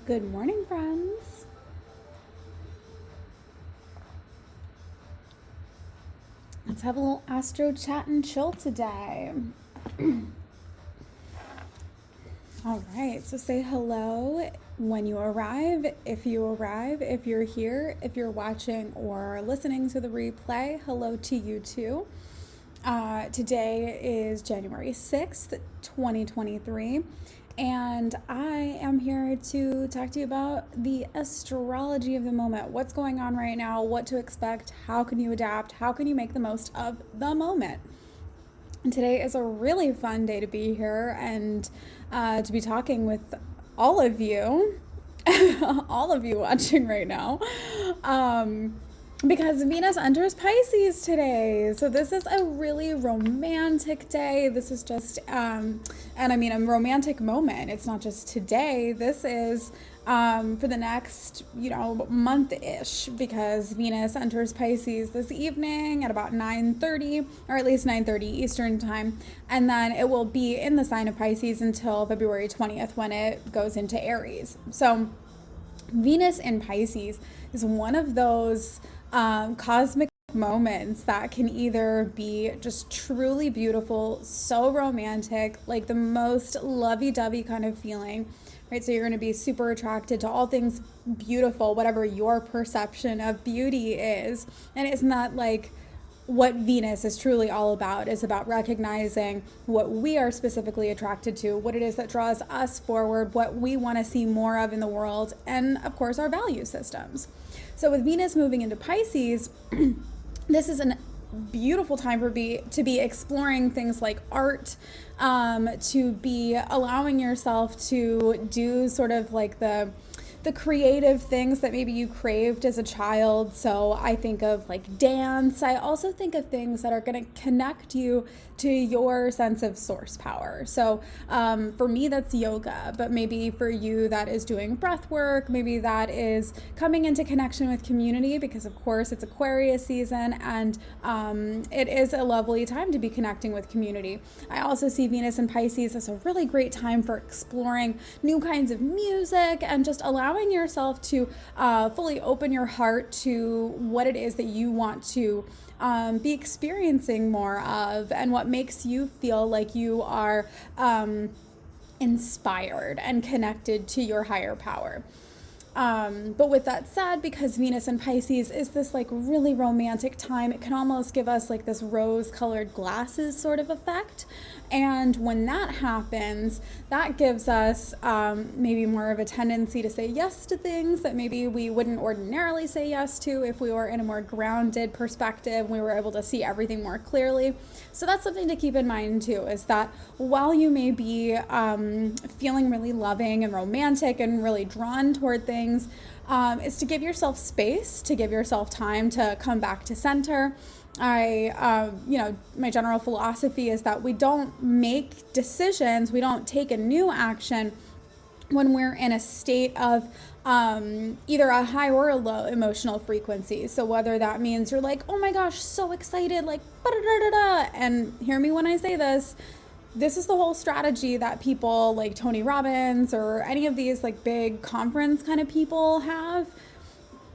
Good morning, friends. Let's have a little Astro chat and chill today. All right, so say hello when you arrive, if you're here, if you're watching or listening to the replay, hello to you too. Today is January 6th, 2023, and I am here to talk to you about the astrology of the moment. What's going on right now, what to expect, how can you adapt, how can you make the most of the moment. And today is a really fun day to be here and to be talking with all of you, all of you watching right now. Because Venus enters Pisces today. So this is a really romantic day. This is just, and I mean a romantic moment. It's not just today. This is for the next, month-ish, because Venus enters Pisces this evening at about 9:30, or at least 9:30 Eastern time. And then it will be in the sign of Pisces until February 20th when it goes into Aries. So Venus in Pisces is one of those cosmic moments that can either be just truly beautiful, so romantic, like the most lovey-dovey kind of feeling, right? So you're going to be super attracted to all things beautiful, whatever your perception of beauty is. And isn't that like what Venus is truly all about, is about recognizing what we are specifically attracted to, what it is that draws us forward, what we want to see more of in the world, and of course our value systems. So with Venus moving into Pisces, this is a beautiful time to be exploring things like art, to be allowing yourself to do sort of like the creative things that maybe you craved as a child. So I think of like dance. I also think of things that are going to connect you to your sense of source power. So for me, that's yoga, but maybe for you, that is doing breath work. Maybe that is coming into connection with community, because of course it's Aquarius season, and it is a lovely time to be connecting with community. I also see Venus in Pisces as a really great time for exploring new kinds of music and just allowing yourself to fully open your heart to what it is that you want to be experiencing more of, and what makes you feel like you are inspired and connected to your higher power. But with that said, because Venus in Pisces is this like really romantic time, it can almost give us like this rose-colored glasses sort of effect. And when that happens, that gives us maybe more of a tendency to say yes to things that maybe we wouldn't ordinarily say yes to if we were in a more grounded perspective, we were able to see everything more clearly. So that's something to keep in mind too, is that while you may be feeling really loving and romantic and really drawn toward things, is to give yourself space, to give yourself time to come back to center. My general philosophy is that we don't make decisions, we don't take a new action when we're in a state of either a high or a low emotional frequency. So whether that means you're like, oh my gosh, so excited, like, ba-da-da-da-da, and hear me when I say this, this is the whole strategy that people like Tony Robbins or any of these like big conference kind of people have.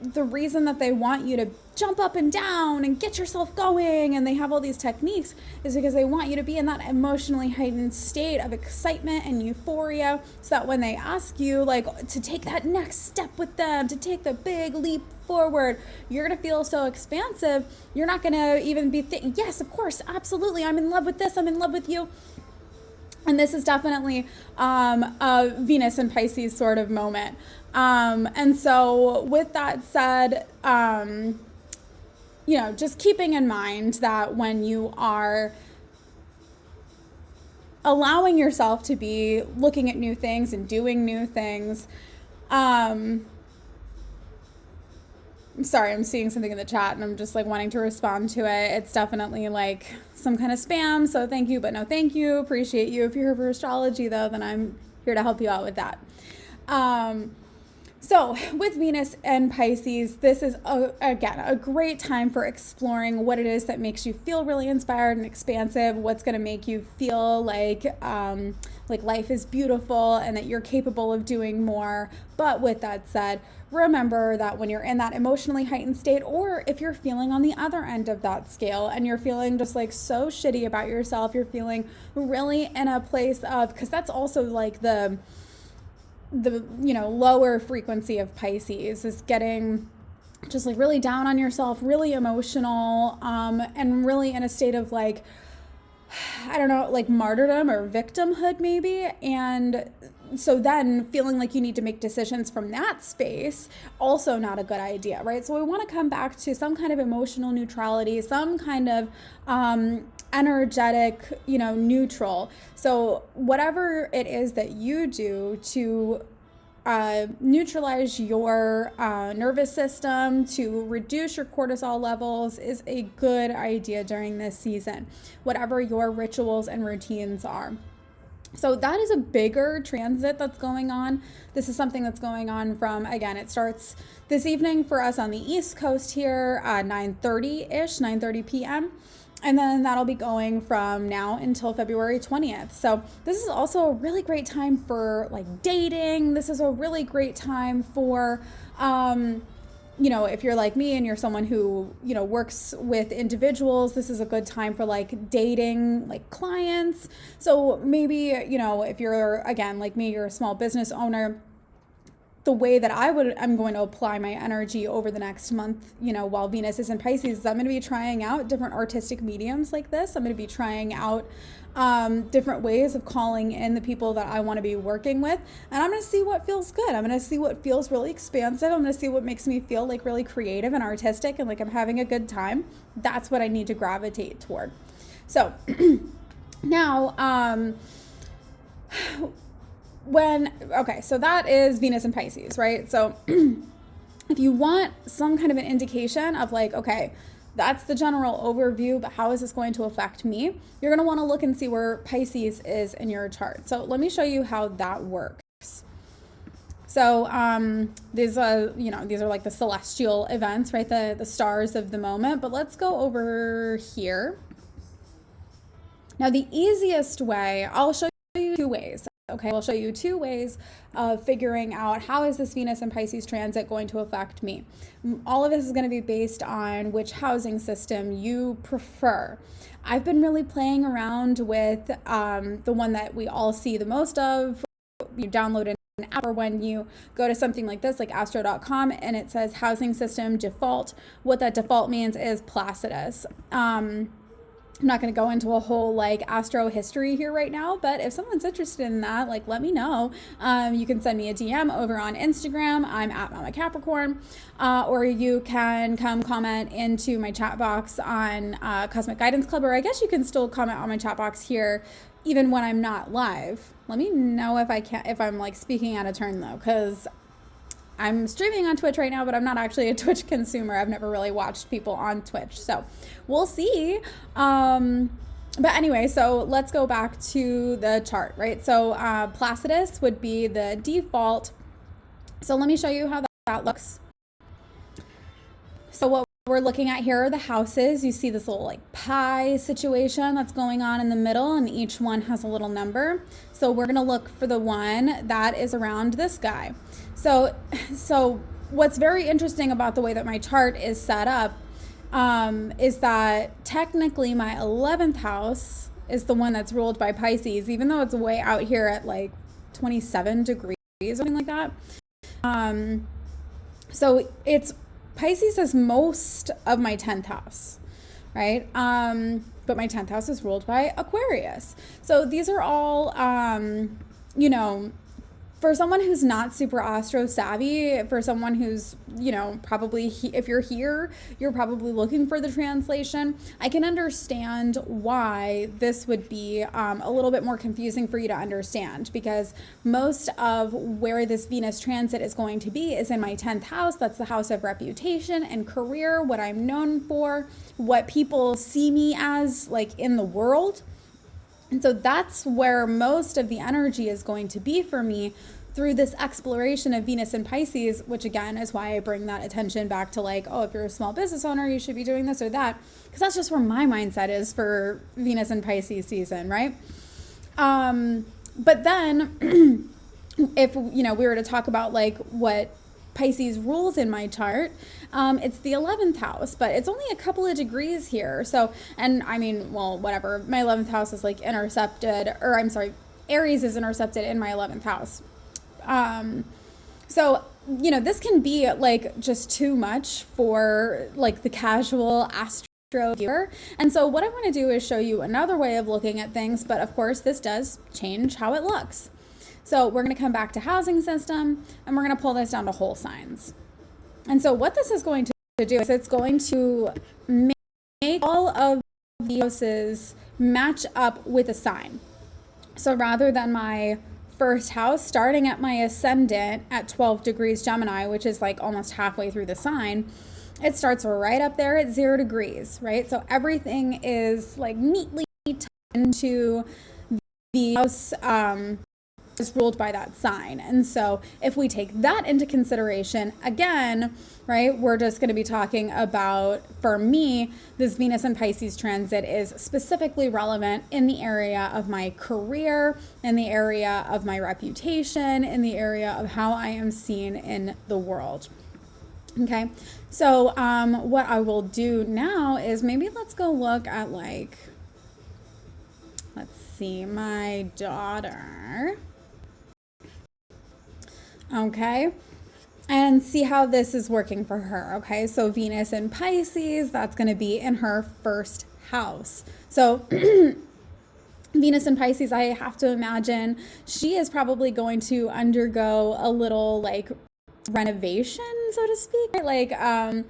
The reason that they want you to jump up and down and get yourself going, and they have all these techniques, is because they want you to be in that emotionally heightened state of excitement and euphoria, so that when they ask you like to take that next step with them, to take the big leap forward, you're gonna feel so expansive, you're not gonna even be thinking, yes, of course, absolutely, I'm in love with this, I'm in love with you. And this is definitely a Venus and Pisces sort of moment. And so with that said, just keeping in mind that when you are allowing yourself to be looking at new things and doing new things, I'm sorry, I'm seeing something in the chat and I'm just like wanting to respond to it. It's definitely like some kind of spam, so thank you, but no thank you. Appreciate you. If you're here for astrology though, then I'm here to help you out with that. So with Venus and Pisces, this is, again, a great time for exploring what it is that makes you feel really inspired and expansive, what's going to make you feel like like life is beautiful and that you're capable of doing more. But with that said, remember that when you're in that emotionally heightened state, or if you're feeling on the other end of that scale and you're feeling just like so shitty about yourself, you're feeling really in a place of, because that's also like the lower frequency of Pisces, is getting just like really down on yourself, really emotional, and really in a state of like, I don't know, like martyrdom or victimhood maybe. And so then feeling like you need to make decisions from that space, also not a good idea, right? So we want to come back to some kind of emotional neutrality, some kind of energetic, neutral. So whatever it is that you do to neutralize your nervous system, to reduce your cortisol levels, is a good idea during this season, whatever your rituals and routines are. So that is a bigger transit that's going on. This is something that's going on from, again, it starts this evening for us on the East Coast here, 9:30 p.m. And then that'll be going from now until February 20th. So this is also a really great time for like dating. This is a really great time for, if you're like me and you're someone who, works with individuals, this is a good time for like dating, like clients. So maybe, if you're, again, like me, you're a small business owner, the way that I'm going to apply my energy over the next month, while Venus is in Pisces, is I'm going to be trying out different artistic mediums like this. I'm going to be trying out different ways of calling in the people that I want to be working with. And I'm going to see what feels good. I'm going to see what feels really expansive. I'm going to see what makes me feel like really creative and artistic and like I'm having a good time. That's what I need to gravitate toward. So now, so that is Venus and Pisces, right? So if you want some kind of an indication of like, okay, that's the general overview, but how is this going to affect me? You're going to want to look and see where Pisces is in your chart. So let me show you how that works. So these are like the celestial events, right? The stars of the moment. But let's go over here. Now, the easiest way, I'll show you two ways. Okay, I'll show you two ways of figuring out how is this Venus and Pisces transit going to affect me. All of this is going to be based on which housing system you prefer. I've been really playing around with the one that we all see the most of. You download an app, or when you go to something like this, like Astro.com, and it says housing system default. What that default means is Placidus. I'm not going to go into a whole like Astro history here right now, but if someone's interested in that, like let me know. You can send me a DM over on Instagram. I'm at Mama Capricorn, or you can come comment into my chat box on Cosmic Guidance Club, or I guess you can still comment on my chat box here even when I'm not live. Let me know if I'm like speaking out of turn though, because I'm streaming on Twitch right now, but I'm not actually a Twitch consumer. I've never really watched people on Twitch, so we'll see. But anyway, so let's go back to the chart, right? So Placidus would be the default. So let me show you how that looks. So what we're looking at here are the houses. You see this little like pie situation that's going on in the middle, and each one has a little number. So we're going to look for the one that is around this guy. So what's very interesting about the way that my chart is set up is that technically my 11th house is the one that's ruled by Pisces, even though it's way out here at like 27 degrees or something like that. So Pisces is most of my 10th house, right? But my 10th house is ruled by Aquarius. So these are all, for someone who's not super astro savvy, for someone who's, probably, if you're here, you're probably looking for the translation. I can understand why this would be a little bit more confusing for you to understand, because most of where this Venus transit is going to be is in my 10th house. That's the house of reputation and career, what I'm known for, what people see me as like in the world. And so that's where most of the energy is going to be for me through this exploration of Venus and Pisces, which again is why I bring that attention back to like, oh, if you're a small business owner, you should be doing this or that, because that's just where my mindset is for Venus and Pisces season, right? But then if, you know, we were to talk about like what Pisces rules in my chart, it's the 11th house, but it's only a couple of degrees here. So, and I mean, well, whatever. My 11th house is like intercepted, or I'm sorry, Aries is intercepted in my 11th house. So, you know, this can be like just too much for like the casual Astro viewer. And so what I want to do is show you another way of looking at things, but of course this does change how it looks. So we're going to come back to housing system, and we're going to pull this down to whole signs. And so what this is going to do is it's going to make all of the houses match up with a sign. So rather than my first house starting at my ascendant at 12 degrees Gemini, which is like almost halfway through the sign, it starts right up there at 0 degrees, right? So everything is like neatly tucked into the house is ruled by that sign. And so if we take that into consideration, again, right, we're just going to be talking about, for me, this Venus and Pisces transit is specifically relevant in the area of my career, in the area of my reputation, in the area of how I am seen in the world. Okay, so what I will do now is maybe let's go look at like, let's see, my daughter. Okay, and see how this is working for her. Okay, so Venus in Pisces, that's going to be in her first house. So Venus in Pisces, I have to imagine she is probably going to undergo a little like renovation, so to speak, right? Like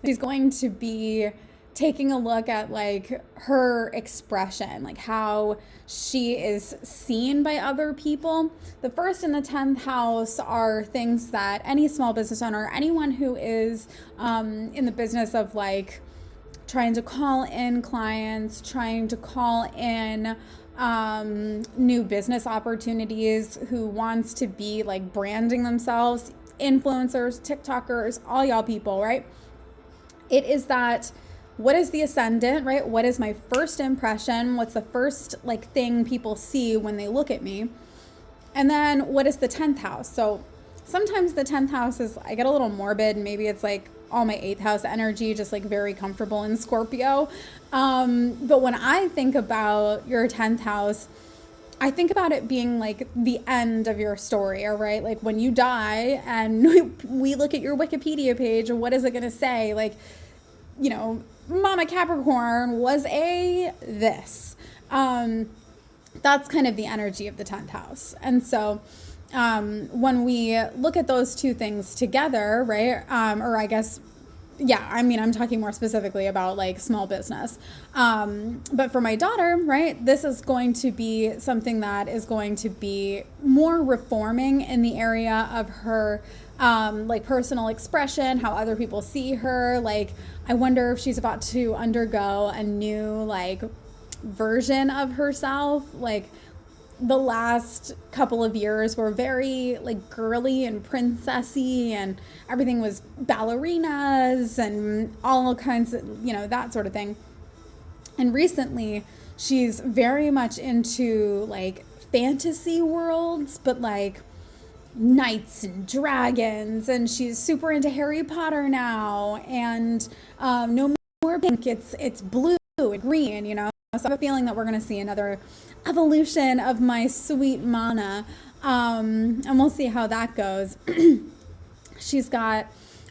she's going to be taking a look at like her expression, like how she is seen by other people. The first and the 10th house are things that any small business owner, anyone who is in the business of like trying to call in clients, trying to call in new business opportunities, who wants to be like branding themselves, influencers, TikTokers, all y'all people, right? It is that, what is the ascendant, right? What is my first impression? What's the first like thing people see when they look at me? And then what is the 10th house? So sometimes the 10th house is, I get a little morbid. Maybe it's like all my 8th house energy, just like very comfortable in Scorpio. But when I think about your 10th house, I think about it being like the end of your story, all right? Like when you die and we look at your Wikipedia page, and what is it going to say? Like, you know, Mama Capricorn was a this. That's kind of the energy of the 10th house. And so when we look at those two things together, right, or I guess, yeah, I mean, I'm talking more specifically about like small business. But for my daughter, right, this is going to be something that is going to be more reforming in the area of her like personal expression, how other people see her. Like, I wonder if she's about to undergo a new like version of herself. Like, the last couple of years were very like girly and princessy, and everything was ballerinas and all kinds of, you know, that sort of thing. And recently she's very much into like fantasy worlds, but like knights and dragons, and she's super into Harry Potter now, and no more pink, it's blue and green, you know. So I have a feeling that we're going to see another evolution of my sweet Mana, and we'll see how that goes. She's got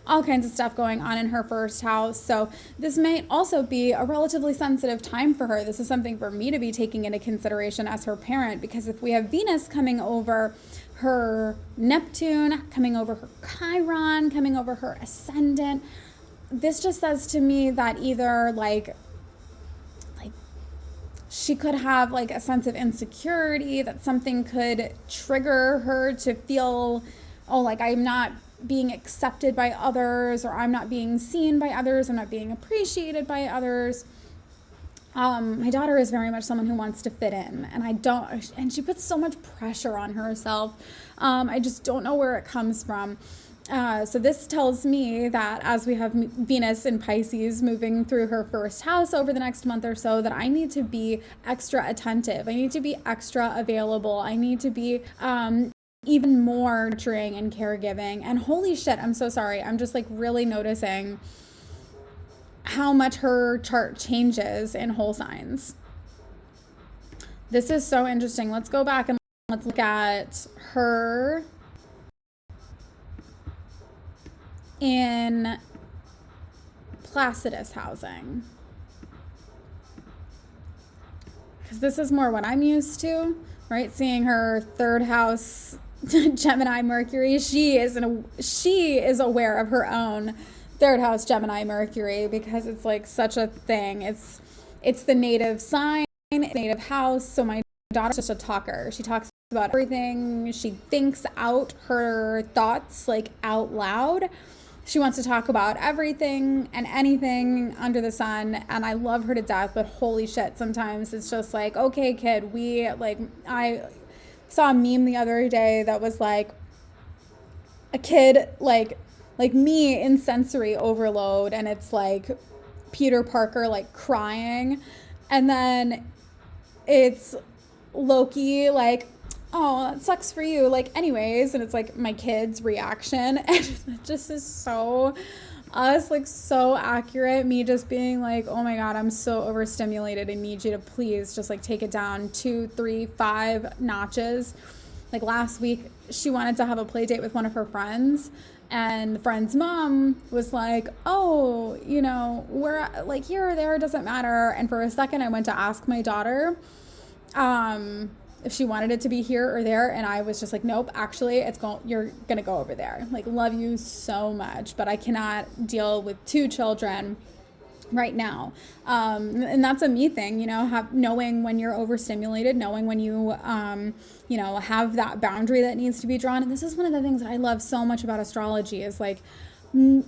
all kinds of stuff going on in her first house, so this may also be a relatively sensitive time for her. This is something for me to be taking into consideration as her parent, because if we have Venus coming over her Neptune, coming over her Chiron, coming over her ascendant, this just says to me that either like she could have like a sense of insecurity, that something could trigger her to feel, oh, like I'm not being accepted by others, or I'm not being seen by others, I'm not being appreciated by others. My daughter is very much someone who wants to fit in, and she puts so much pressure on herself. I just don't know where it comes from. So this tells me that as we have Venus in Pisces moving through her first house over the next month or so, that I need to be extra attentive. I need to be extra available. I need to be even more nurturing and caregiving. And holy shit, I'm so sorry. I'm just like really noticing how much her chart changes in whole signs. This is so interesting. Let's go back and let's look at her in Placidus housing, because this is more what I'm used to, right? Seeing her third house Gemini Mercury. She is aware of her own third house Gemini Mercury, because it's like such a thing. It's the native sign, native house. So my daughter's just a talker. She talks about everything. She thinks out her thoughts like out loud. She wants to talk about everything and anything under the sun, and I love her to death, but holy shit, sometimes it's just like, okay, kid, I saw a meme the other day that was like a kid, like me in sensory overload, and it's like Peter Parker, like crying, and then it's Loki, like, oh, that sucks for you, like, anyways, and it's like my kid's reaction, and it just is so us, like, so accurate. Me just being like, oh my god, I'm so overstimulated, I need you to please just like take it down 2, 3, 5 notches. Like last week she wanted to have a play date with one of her friends, and the friend's mom was like, oh, you know, we're like here or there, doesn't matter. And for a second I went to ask my daughter if she wanted it to be here or there, and I was just like, nope, actually you're gonna go over there. Like, love you so much, but I cannot deal with 2 children right now. And that's a me thing, you know, knowing when you're overstimulated, knowing when you you know, have that boundary that needs to be drawn. And this is one of the things that I love so much about astrology is like, I'm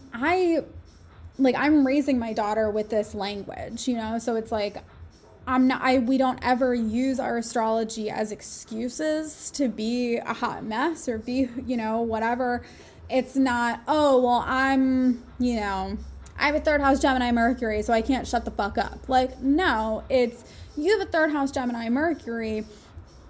raising my daughter with this language, you know, so it's like we don't ever use our astrology as excuses to be a hot mess or be, you know, whatever. It's not, oh, well, you know, I have a third house Gemini Mercury, so I can't shut the fuck up. Like, no, it's, you have a third house Gemini Mercury.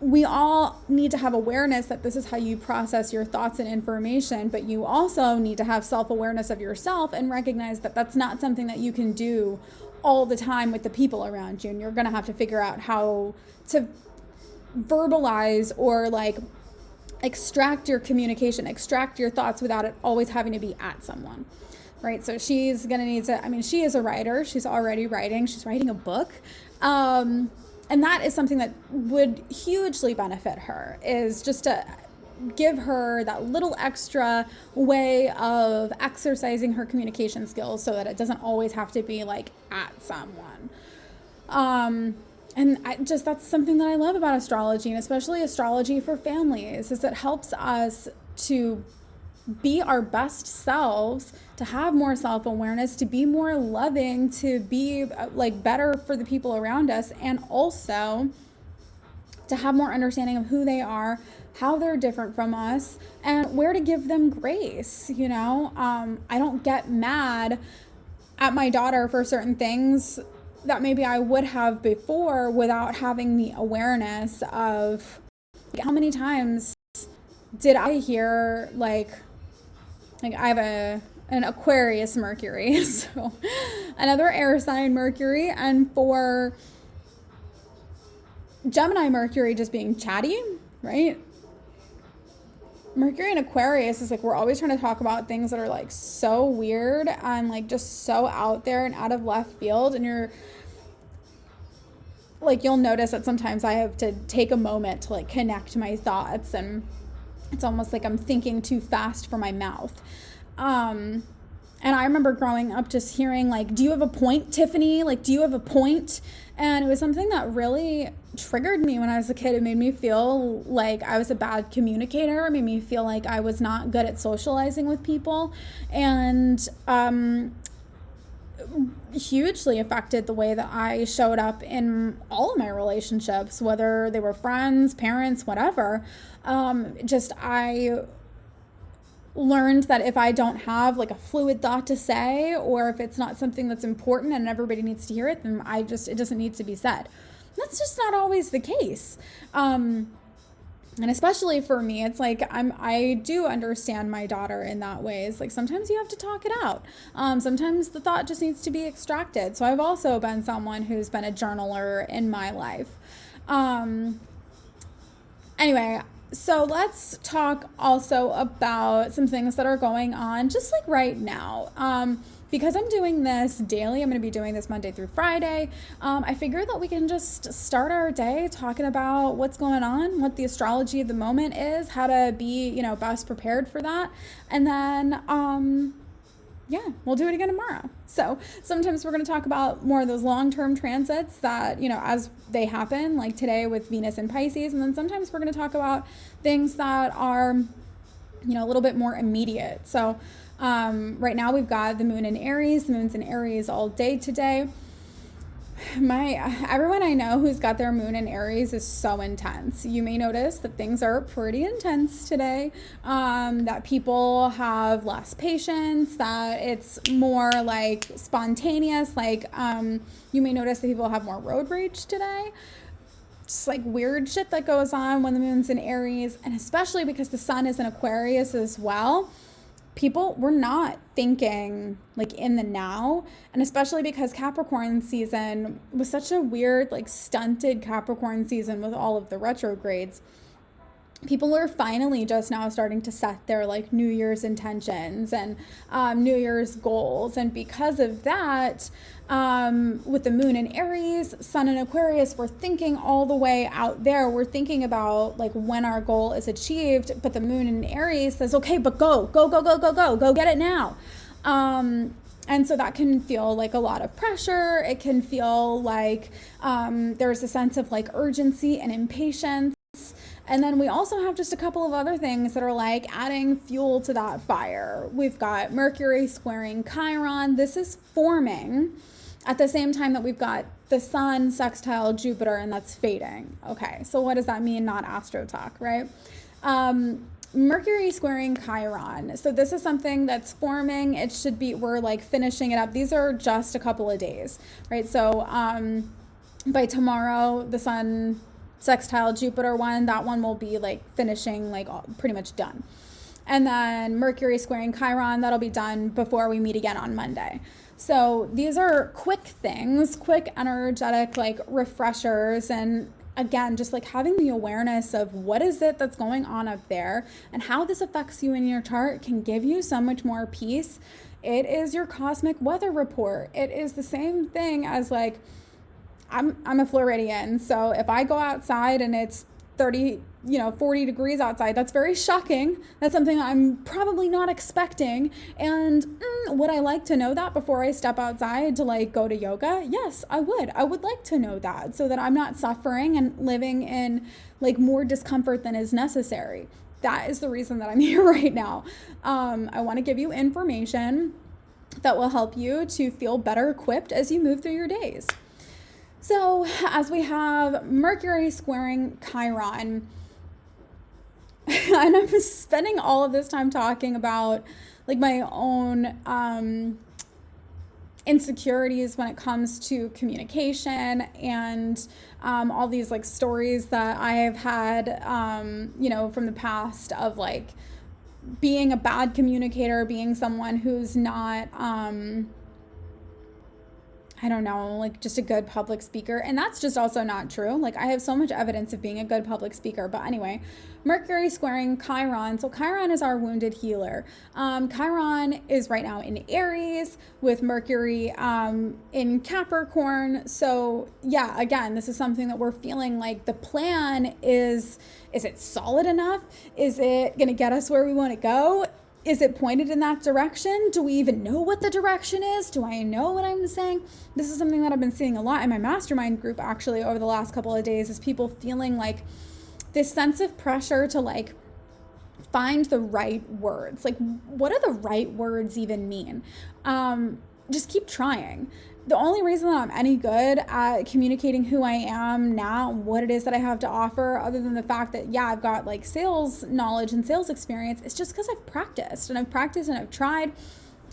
We all need to have awareness that this is how you process your thoughts and information, but you also need to have self-awareness of yourself and recognize that that's not something that you can do all the time with the people around you, and you're going to have to figure out how to verbalize or like extract your communication, extract your thoughts without it always having to be at someone, right? So she's going to need to, I mean, she is a writer. She's already writing. She's writing a book. And that is something that would hugely benefit her, is just to give her that little extra way of exercising her communication skills so that it doesn't always have to be like at someone. And that's something that I love about astrology, and especially astrology for families, is it helps us to be our best selves, to have more self-awareness, to be more loving, to be like better for the people around us, and also to have more understanding of who they are, how they're different from us, and where to give them grace, you know? I don't get mad at my daughter for certain things that maybe I would have before without having the awareness of how many times did I hear like I have an Aquarius Mercury, so another air sign Mercury, and for Gemini Mercury just being chatty, right? Mercury and Aquarius is like, we're always trying to talk about things that are like so weird and like just so out there and out of left field, and you're like, you'll notice that sometimes I have to take a moment to like connect my thoughts, and it's almost like I'm thinking too fast for my mouth. And I remember growing up just hearing like, do you have a point, Tiffany? Like, do you have a point? And it was something that really triggered me when I was a kid. It made me feel like I was a bad communicator. It made me feel like I was not good at socializing with people, and hugely affected the way that I showed up in all of my relationships, whether they were friends, parents, whatever. learned that if I don't have like a fluid thought to say, or if it's not something that's important and everybody needs to hear it, then it doesn't need to be said. That's just not always the case. And especially for me, it's like I do understand my daughter in that way. It's like sometimes you have to talk it out. Sometimes the thought just needs to be extracted. So I've also been someone who's been a journaler in my life. Anyway, so let's talk also about some things that are going on just like right now. Because I'm doing this daily, I'm going to be doing this Monday through Friday. I figure that we can just start our day talking about what's going on, what the astrology of the moment is, how to be, best prepared for that. And then, we'll do it again tomorrow. So sometimes we're going to talk about more of those long-term transits that, as they happen, like today with Venus and Pisces. And then sometimes we're going to talk about things that are, a little bit more immediate. So right now we've got the moon in Aries. The moon's in Aries all day today. Everyone I know who's got their moon in Aries is so intense. You may notice that things are pretty intense today, that people have less patience, that it's more like spontaneous. Like you may notice that people have more road rage today. Just like weird shit that goes on when the moon's in Aries, and especially because the sun is in Aquarius as well. People were not thinking like in the now, and especially because Capricorn season was such a weird, like stunted Capricorn season with all of the retrogrades. People are finally just now starting to set their like New Year's intentions and New Year's goals. And because of that, with the moon in Aries, sun in Aquarius, we're thinking all the way out there. We're thinking about like when our goal is achieved, but the moon in Aries says, okay, but go get it now. And so that can feel like a lot of pressure. It can feel like there's a sense of like urgency and impatience. And then we also have just a couple of other things that are like adding fuel to that fire. We've got Mercury squaring Chiron. This is forming at the same time that we've got the sun sextile Jupiter, and that's fading. Okay, so what does that mean? Not Astro talk, right? Mercury squaring Chiron. So this is something that's forming. It should be, we're like finishing it up. These are just a couple of days, right? So by tomorrow, the sun sextile Jupiter one, that one will be like finishing, like pretty much done. And then Mercury squaring Chiron, that'll be done before we meet again on Monday. So these are quick things, quick energetic like refreshers, and again, just like having the awareness of what is it that's going on up there and how this affects you in your chart can give you so much more peace. It is your cosmic weather report. It is the same thing as like, I'm a Floridian, so if I go outside and it's 40 degrees outside, that's very shocking. That's something I'm probably not expecting. And would I like to know that before I step outside to like go to yoga? Yes, I would. I would like to know that so that I'm not suffering and living in like more discomfort than is necessary. That is the reason that I'm here right now. I want to give you information that will help you to feel better equipped as you move through your days. So as we have Mercury squaring Chiron, and I'm spending all of this time talking about like my own insecurities when it comes to communication and all these like stories that I have had, from the past of like being a bad communicator, being someone who's not, like just a good public speaker. And that's just also not true. Like I have so much evidence of being a good public speaker. But anyway, Mercury squaring Chiron. So Chiron is our wounded healer. Chiron is right now in Aries with Mercury in Capricorn. So yeah, again, this is something that we're feeling like the plan is it solid enough? Is it going to get us where we want to go? Is it pointed in that direction? Do we even know what the direction is? Do I know what I'm saying? This is something that I've been seeing a lot in my mastermind group actually over the last couple of days, is people feeling like this sense of pressure to like find the right words. Like what do the right words even mean? just keep trying. The only reason that I'm any good at communicating who I am now, what it is that I have to offer, other than the fact that, yeah, I've got like sales knowledge and sales experience, it's just because I've practiced and I've tried,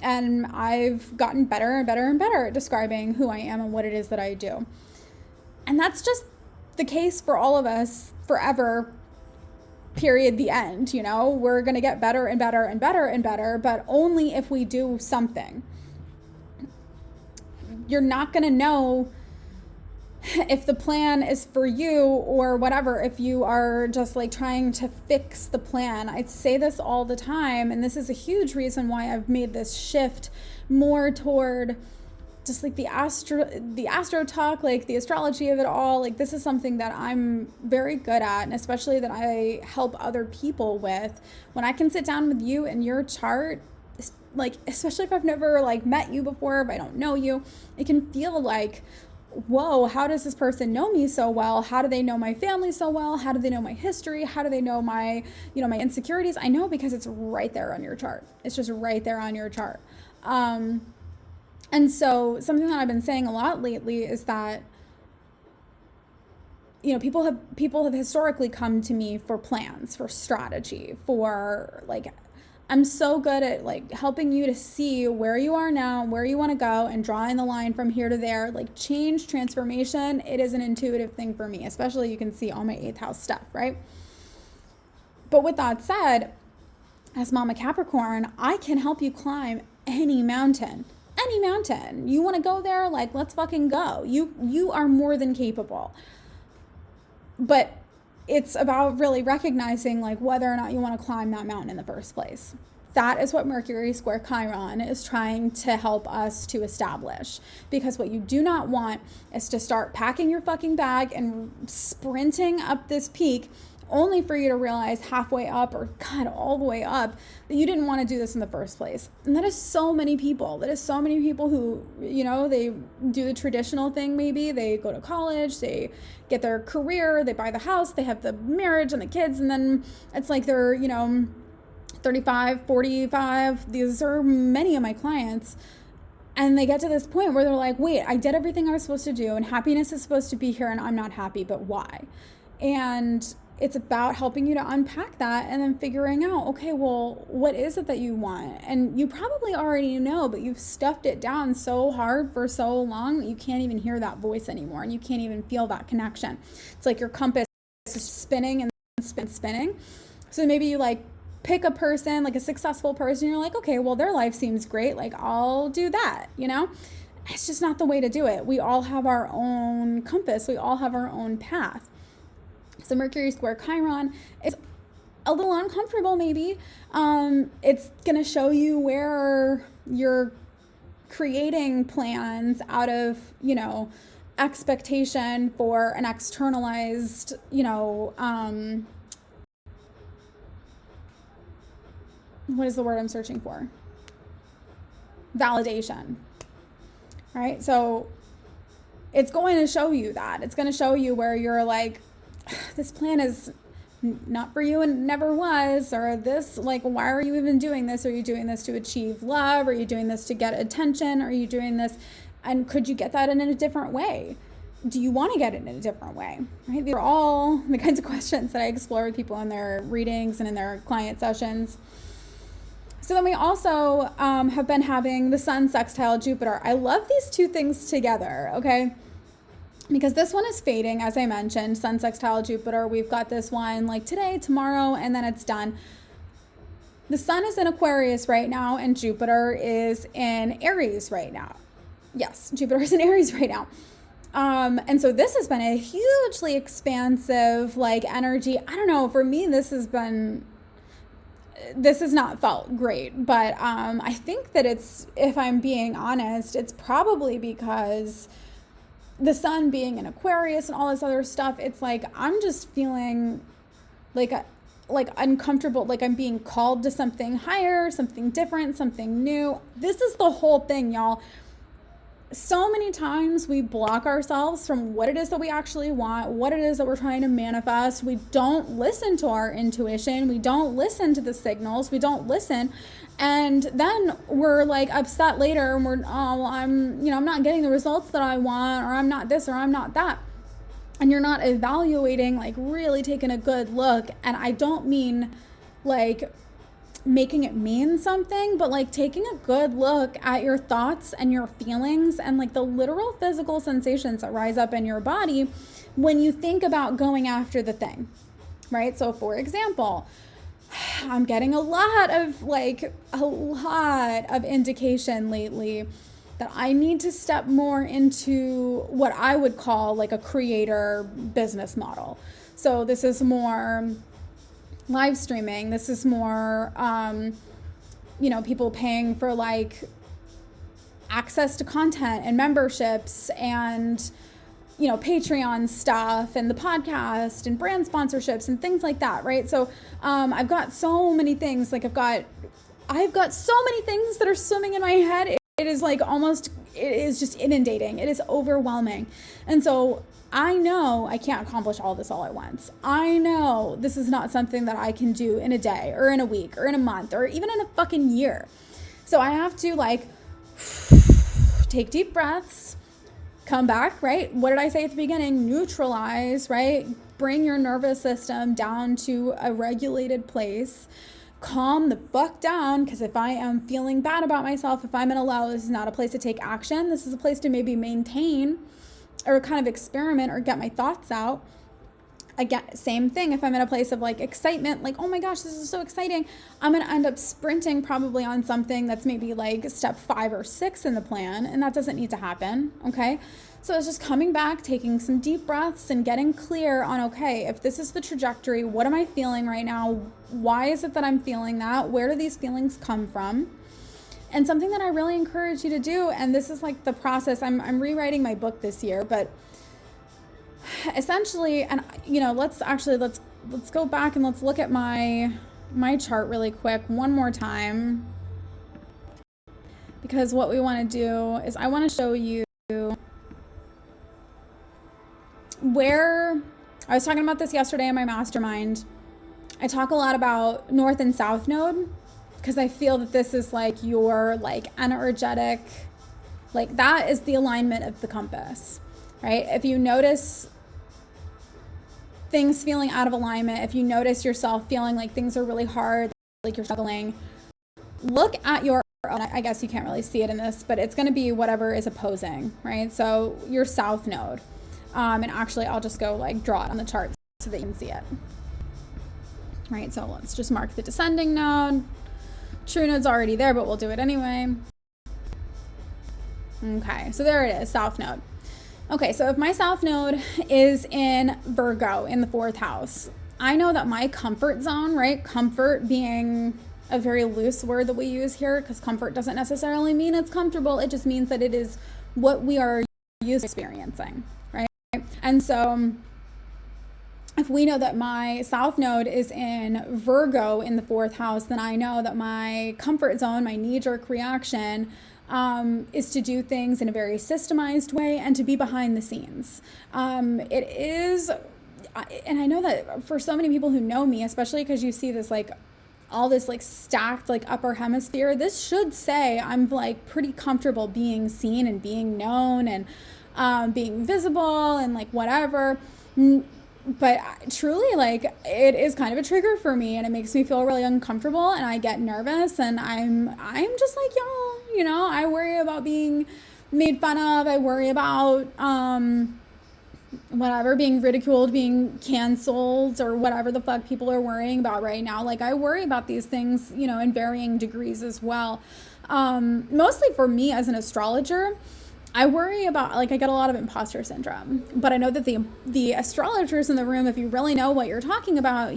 and I've gotten better and better and better at describing who I am and what it is that I do. And that's just the case for all of us forever, period, the end. You know, we're going to get better and better and better and better, but only if we do something. You're not going to know if the plan is for you or whatever, if you are just like trying to fix the plan. I say this all the time, and this is a huge reason why I've made this shift more toward just like the astro talk, like the astrology of it all. Like, this is something that I'm very good at, and especially that I help other people with. When I can sit down with you and your chart, like, especially if I've never like met you before, if I don't know you, it can feel like, whoa, how does this person know me so well? How do they know my family so well? How do they know my history? How do they know my, my insecurities? I know because it's right there on your chart. It's just right there on your chart. And so something that I've been saying a lot lately is that, people have historically come to me for plans, for strategy, for like, I'm so good at like helping you to see where you are now, where you want to go, and drawing the line from here to there. Like, change, transformation, it is an intuitive thing for me, especially you can see all my 8th house stuff, right? But with that said, as Mama Capricorn, I can help you climb any mountain. Any mountain. You want to go there? Like, let's fucking go. You are more than capable. But it's about really recognizing like whether or not you want to climb that mountain in the first place. That is what Mercury square Chiron is trying to help us to establish. Because what you do not want is to start packing your fucking bag and sprinting up this peak, only for you to realize halfway up, or God, all the way up, that you didn't want to do this in the first place. And that is so many people. That is so many people who, they do the traditional thing. Maybe they go to college, they get their career, they buy the house, they have the marriage and the kids, and then it's like they're, 35, 45. These are many of my clients. And they get to this point where they're like, wait, I did everything I was supposed to do, and happiness is supposed to be here, and I'm not happy, but why? And it's about helping you to unpack that and then figuring out, okay, well, what is it that you want? And you probably already know, but you've stuffed it down so hard for so long that you can't even hear that voice anymore, and you can't even feel that connection. It's like your compass is spinning and spinning. So maybe you like pick a person, like a successful person, you're like, okay, well, their life seems great, like I'll do that, It's just not the way to do it. We all have our own compass. We all have our own path. So Mercury square Chiron is a little uncomfortable, maybe. It's going to show you where you're creating plans out of, expectation for an externalized, what is the word I'm searching for? Validation, right? So it's going to show you that. It's going to show you where you're like, this plan is not for you and never was, or this, like, why are you even doing this? Are you doing this to achieve love? Are you doing this to get attention? Are you doing this? And could you get that in a different way? Do you want to get it in a different way? Right? These are all the kinds of questions that I explore with people in their readings and in their client sessions. So then we also have been having the Sun sextile Jupiter. I love these two things together, okay? Because this one is fading, as I mentioned, Sun sextile Jupiter. We've got this one like today, tomorrow, and then it's done. The Sun is in Aquarius right now, and Jupiter is in Aries right now. Yes, Jupiter is in Aries right now. And so this has been a hugely expansive like energy. I don't know, for me, this has not felt great, but I think that it's, if I'm being honest, it's probably because the Sun being in Aquarius and all this other stuff, it's like I'm just feeling like uncomfortable, like I'm being called to something higher, something different, something new. This is the whole thing, y'all. so many times we block ourselves from what it is that we actually want, what it is that we're trying to manifest. We don't listen to our intuition. We don't listen to the signals. We don't listen. And then we're like upset later and we're, oh, well, I'm not getting the results that I want, or I'm not this, or I'm not that. And you're not evaluating, like really taking a good look. And I don't mean like making it mean something, but like taking a good look at your thoughts and your feelings and like the literal physical sensations that rise up in your body when you think about going after the thing, right? So for example, I'm getting a lot of indication lately that I need to step more into what I would call like a creator business model. So this is more live streaming. This is more, people paying for like access to content and memberships and, Patreon stuff and the podcast and brand sponsorships and things like that. Right. So, I've got so many things, like I've got so many things that are swimming in my head. It is like it is just inundating. It is overwhelming. And so I know I can't accomplish all this all at once. I know this is not something that I can do in a day or in a week or in a month or even in a fucking year. So I have to like take deep breaths, come back, right? What did I say at the beginning? Neutralize, right? Bring your nervous system down to a regulated place. Calm the fuck down, because if I am feeling bad about myself, if I'm in a low, this is not a place to take action. This is a place to maybe maintain or kind of experiment or get my thoughts out. Again, same thing. If I'm in a place of like excitement, like, oh my gosh, this is so exciting, I'm going to end up sprinting probably on something that's maybe like step 5 or 6 in the plan. And that doesn't need to happen. Okay. So it's just coming back, taking some deep breaths and getting clear on, okay, if this is the trajectory, what am I feeling right now? Why is it that I'm feeling that? Where do these feelings come from? And something that I really encourage you to do, and this is like the process, I'm rewriting my book this year, but essentially, and let's go back and let's look at my chart really quick one more time, because what we want to do is I want to show you where I was talking about this yesterday in my mastermind. I talk a lot about North and South Node, because I feel that this is like your like energetic, like that is the alignment of the compass, right? If you notice things feeling out of alignment, if you notice yourself feeling like things are really hard, like you're struggling, look at your, I guess you can't really see it in this, but it's going to be whatever is opposing, right? So your South Node. And actually I'll just go like draw it on the chart so that you can see it. Right, so let's just mark the descending node. True node's already there, but we'll do it anyway. Okay, so there it is, South Node. Okay, so if my South Node is in Virgo in the 4th house, I know that my comfort zone, right? Comfort being a very loose word that we use here, because comfort doesn't necessarily mean it's comfortable. It just means that it is what we are used to experiencing, right? And so if we know that my South Node is in Virgo in the 4th house, then I know that my comfort zone, my knee-jerk reaction, is to do things in a very systemized way and to be behind the scenes. It is, and I know that for so many people who know me, especially because you see this like all this like stacked like upper hemisphere, this should say I'm like pretty comfortable being seen and being known and being visible and like whatever. But truly, like, it is kind of a trigger for me, and it makes me feel really uncomfortable, and I get nervous, and I'm just like, y'all, I worry about being made fun of. I worry about whatever, being ridiculed, being canceled, or whatever the fuck people are worrying about right now. Like, I worry about these things, in varying degrees as well. Mostly for me as an astrologer, I worry about, like, I get a lot of imposter syndrome, but I know that the astrologers in the room, if you really know what you're talking about,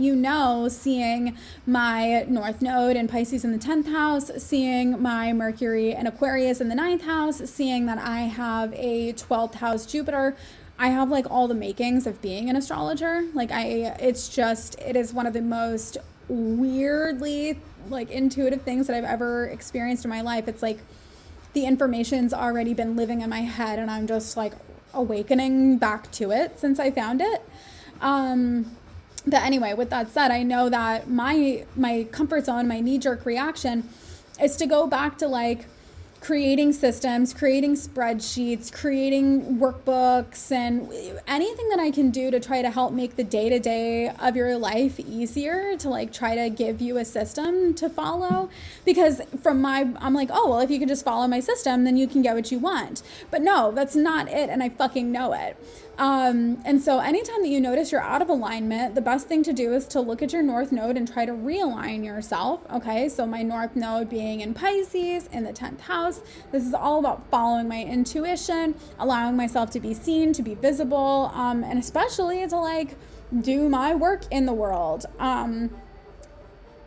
seeing my North Node in Pisces in the 10th house, seeing my Mercury and Aquarius in the 9th house, seeing that I have a 12th house Jupiter, I have like all the makings of being an astrologer. Like it is one of the most weirdly like intuitive things that I've ever experienced in my life. It's like, the information's already been living in my head and I'm just like awakening back to it since I found it. But anyway, with that said, I know that my comfort zone, my knee-jerk reaction is to go back to like creating systems, creating spreadsheets, creating workbooks, and anything that I can do to try to help make the day-to-day of your life easier, to like try to give you a system to follow. Because I'm like, oh, well, if you can just follow my system, then you can get what you want. But no, that's not it, and I fucking know it. And so anytime that you notice you're out of alignment, the best thing to do is to look at your North Node and try to realign yourself, okay? So my North Node being in Pisces, in the 10th house, this is all about following my intuition, allowing myself to be seen, to be visible, and especially to like do my work in the world.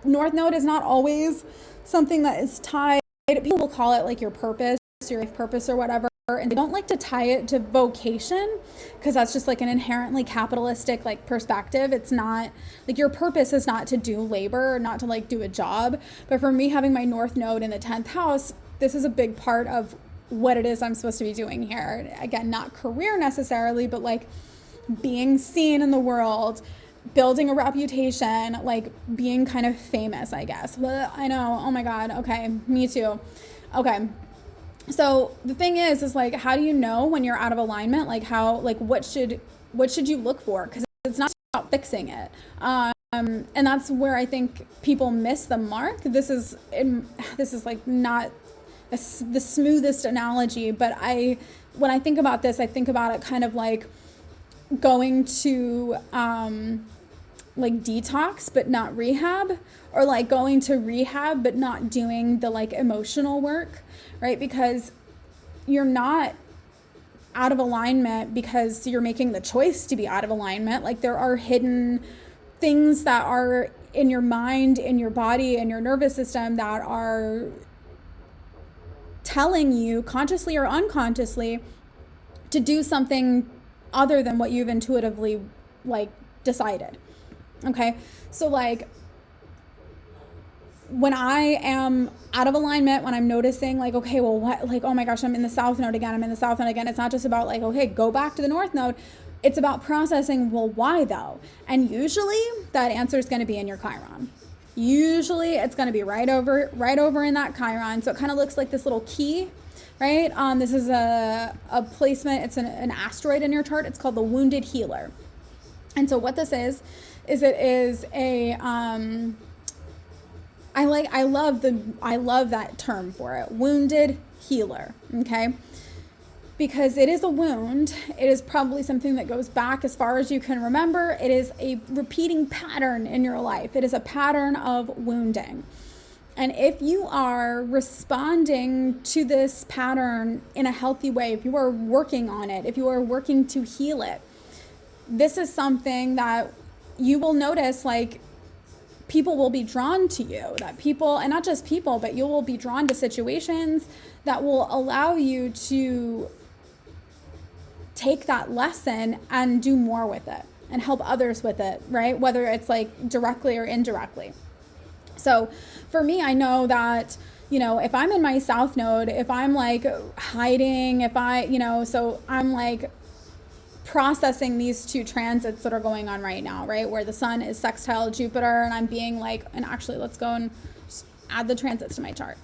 North Node is not always something that is tied, people will call it like your purpose, your life purpose or whatever. And they don't like to tie it to vocation because that's just like an inherently capitalistic like perspective. It's not like your purpose is not to do labor, not to like do a job. But for me, having my North Node in the 10th house, this is a big part of what it is I'm supposed to be doing here. Again, not career necessarily, but like being seen in the world, building a reputation, like being kind of famous, I guess. But I know, oh my God, okay, me too. Okay. So the thing is like, how do you know when you're out of alignment? Like what should you look for? Because it's not about fixing it. And that's where I think people miss the mark. This is like not the smoothest analogy, but when I think about this, I think about it kind of like going to, like detox, but not rehab, or like going to rehab, but not doing the like emotional work, right? Because you're not out of alignment because you're making the choice to be out of alignment. Like there are hidden things that are in your mind, in your body, in your nervous system that are telling you consciously or unconsciously to do something other than what you've intuitively like decided. Okay, so like when I am out of alignment, when I'm noticing like, okay, well, what, like, oh my gosh, I'm in the South Node again, it's not just about like, okay, go back to the North Node. It's about processing, well, why though? And usually that answer is going to be in your Chiron. Usually it's going to be right over in that Chiron. So it kind of looks like this little key, right? This is a placement. It's an asteroid in your chart. It's called the Wounded Healer. And so what this is it is a, I love that term for it, wounded healer, okay? Because it is a wound. It is probably something that goes back as far as you can remember. It is a repeating pattern in your life. It is a pattern of wounding. And if you are responding to this pattern in a healthy way, if you are working on it, if you are working to heal it, this is something that you will notice, like, people will be drawn to you, that people, and not just people, but you will be drawn to situations that will allow you to take that lesson and do more with it and help others with it, right? Whether it's like directly or indirectly. So for me, I know that, you know, if I'm in my South Node, if I'm like hiding, so I'm like processing these two transits that are going on right now, right? Where the sun is sextile Jupiter, and I'm being like, and actually let's go and just add the transits to my chart.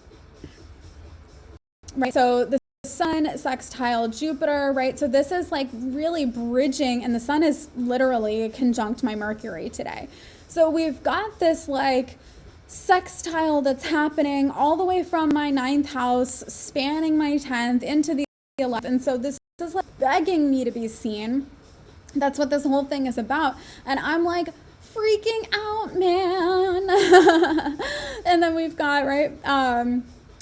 Right, so the sun sextile Jupiter, right? So this is like really bridging, and the sun is literally conjunct my Mercury today. So we've got this like sextile that's happening all the way from my 9th house, spanning my 10th into the 11th. And so this is like begging me to be seen. That's what this whole thing is about. And I'm like freaking out, man. And then we've got, right,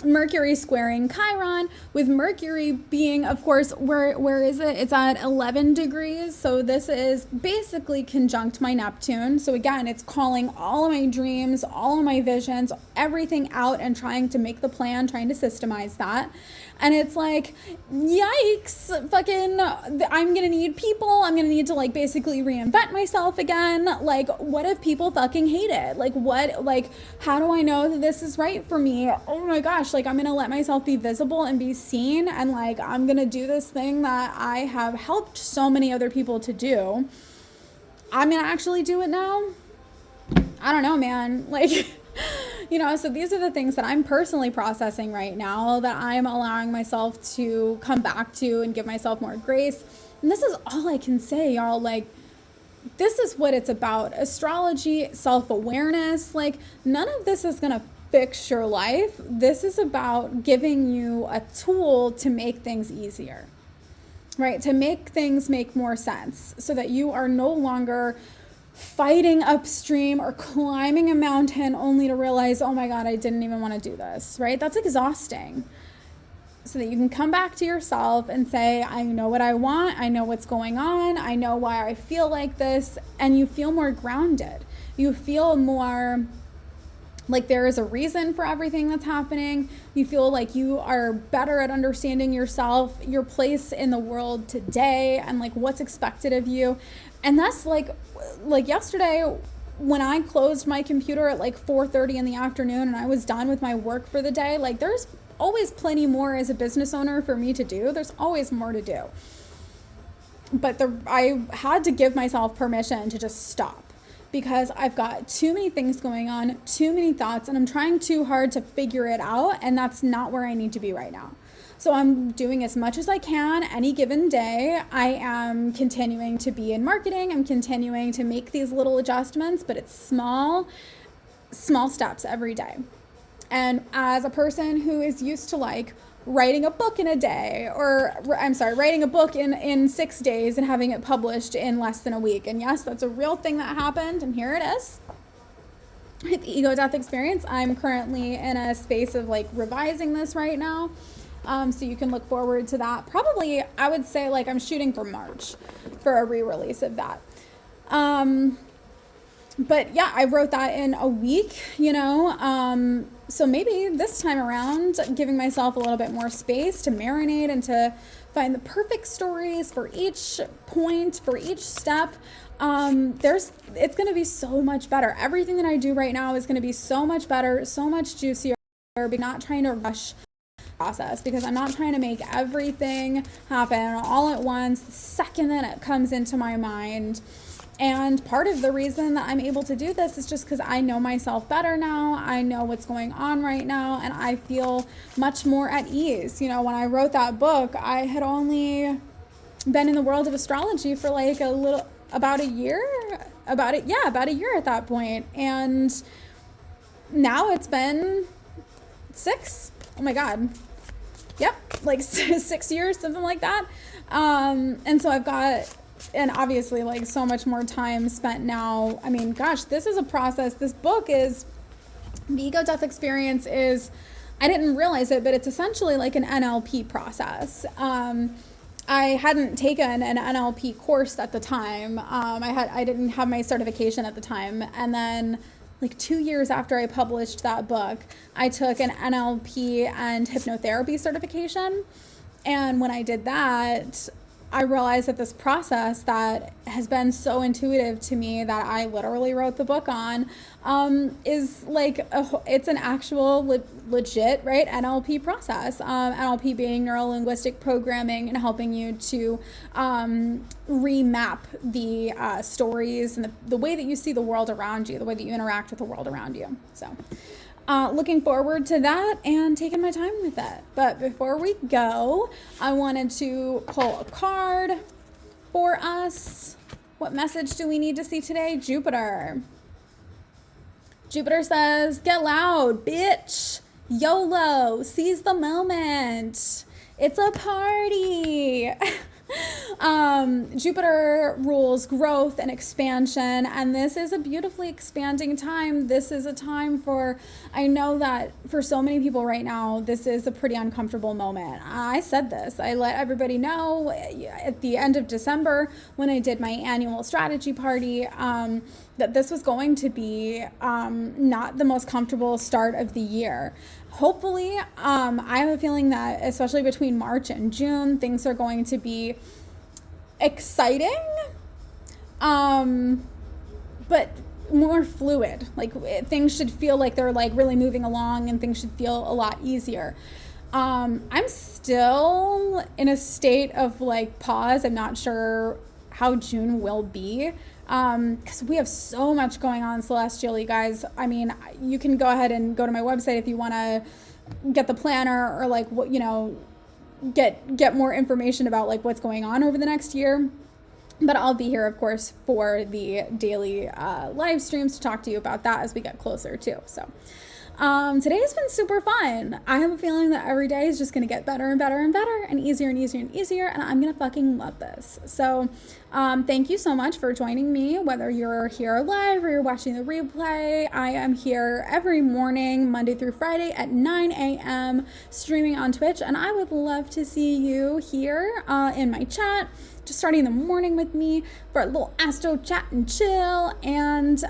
Mercury squaring Chiron, with Mercury being, of course, where is it? It's at 11 degrees. So this is basically conjunct my Neptune. So again, it's calling all of my dreams, all of my visions, everything out and trying to make the plan, trying to systemize that. And it's like, yikes, fucking, I'm going to need people. I'm going to need to like basically reinvent myself again. Like, what if people fucking hate it? Like, what, like, how do I know that this is right for me? Oh my gosh. gosh, like, I'm gonna let myself be visible and be seen, and like, I'm gonna do this thing that I have helped so many other people to do. I'm gonna actually do it now. I don't know, man. Like, so these are the things that I'm personally processing right now, that I'm allowing myself to come back to and give myself more grace. And this is all I can say, y'all. Like, this is what it's about. Astrology, self-awareness, like, none of this is gonna fix your life. This is about giving you a tool to make things easier, right? To make things make more sense, so that you are no longer fighting upstream or climbing a mountain only to realize, oh my God, I didn't even want to do this, right? That's exhausting. So that you can come back to yourself and say, I know what I want, I know what's going on, I know why I feel like this, and you feel more grounded. You feel more like there is a reason for everything that's happening. You feel like you are better at understanding yourself, your place in the world today, and like what's expected of you. And that's like yesterday when I closed my computer at like 4:30 in the afternoon and I was done with my work for the day, like, there's always plenty more as a business owner for me to do. There's always more to do. But I had to give myself permission to just stop, because I've got too many things going on, too many thoughts, and I'm trying too hard to figure it out, and that's not where I need to be right now. So I'm doing as much as I can any given day. I am continuing to be in marketing. I'm continuing to make these little adjustments, but it's small steps every day. And as a person who is used to like writing a book in a day, writing a book in 6 days and having it published in less than a week. And yes, that's a real thing that happened. And here it is. The Ego Death Experience. I'm currently in a space of like revising this right now. So you can look forward to that. Probably, I would say, like, I'm shooting for March for a re-release of that. But yeah, I wrote that in a week, so maybe this time around, giving myself a little bit more space to marinate and to find the perfect stories for each point, for each step. It's going to be so much better. Everything that I do right now is going to be so much better, so much juicier, but not trying to rush process, because I'm not trying to make everything happen all at once the second that it comes into my mind. And part of the reason that I'm able to do this is just because I know myself better now. I know what's going on right now, and I feel much more at ease. When I wrote that book, I had only been in the world of astrology for like about a year at that point. And now it's been 6. Oh my God. Yep. Like 6 years, something like that. And so I've got, and obviously like so much more time spent now. I mean, gosh, this is a process. This book is, the Ego Death Experience is, I didn't realize it, but it's essentially like an NLP process. I hadn't taken an NLP course at the time. I didn't have my certification at the time. And then like 2 years after I published that book, I took an NLP and hypnotherapy certification. And when I did that, I realized that this process that has been so intuitive to me that I literally wrote the book on is like, it's an actual legit, right, NLP process. NLP being neuro-linguistic programming, and helping you to remap the stories and the way that you see the world around you, the way that you interact with the world around you. So looking forward to that and taking my time with it. But before we go, I wanted to pull a card for us. What message do we need to see today? Jupiter. Jupiter says, get loud, bitch. YOLO. Seize the moment. It's a party. Jupiter rules growth and expansion, and this is a beautifully expanding time. This is a time I know that for so many people right now, this is a pretty uncomfortable moment. I said this, I let everybody know at the end of December when I did my annual strategy party, that this was going to be not the most comfortable start of the year. Hopefully, I have a feeling that especially between March and June, things are going to be exciting, but more fluid. Like things should feel like they're like really moving along, and things should feel a lot easier. I'm still in a state of like pause. I'm not sure how June will be, because we have so much going on celestial, you guys. I mean, you can go ahead and go to my website if you want to get the planner, or like what, you know, get more information about like what's going on over the next year. But I'll be here, of course, for the daily live streams to talk to you about that as we get closer too. So today has been super fun. I have a feeling that every day is just going to get better and better and better, and easier and easier and easier, and I'm going to fucking love this. So thank you so much for joining me, whether you're here live or you're watching the replay. I am here every morning, Monday through Friday at 9 a.m. streaming on Twitch, and I would love to see you here in my chat, just starting the morning with me for a little Astro chat and chill. And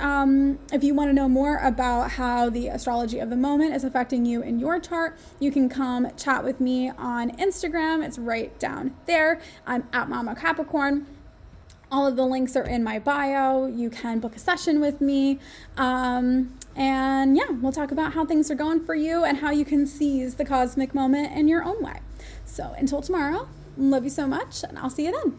if you want to know more about how the astrology of the moment is affecting you in your chart, you can come chat with me on Instagram. It's right down there. I'm at Mama Capricorn. All of the links are in my bio. You can book a session with me. And yeah, we'll talk about how things are going for you and how you can seize the cosmic moment in your own way. So until tomorrow, love you so much, and I'll see you then.